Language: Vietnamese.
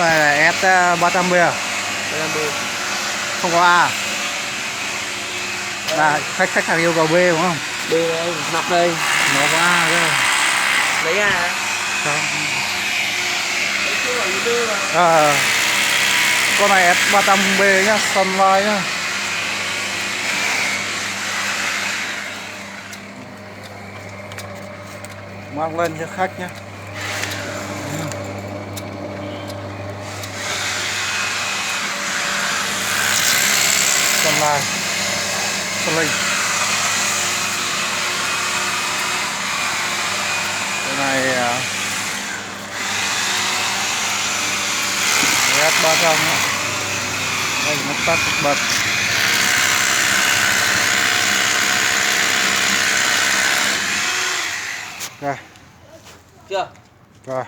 này là S350 à? 350. Không có A. Là khách hàng yêu cầu B đúng không? B đây, nọc đây. Nó có A cơ. Lấy A hả? Không. Đấy chưa bảo B mà. Con này S300B nhá, Sunlight nhá. Mang lên cho khách nhé. Sunlight cái này S300 đây nó tắt bật. Rồi Chưa? rồi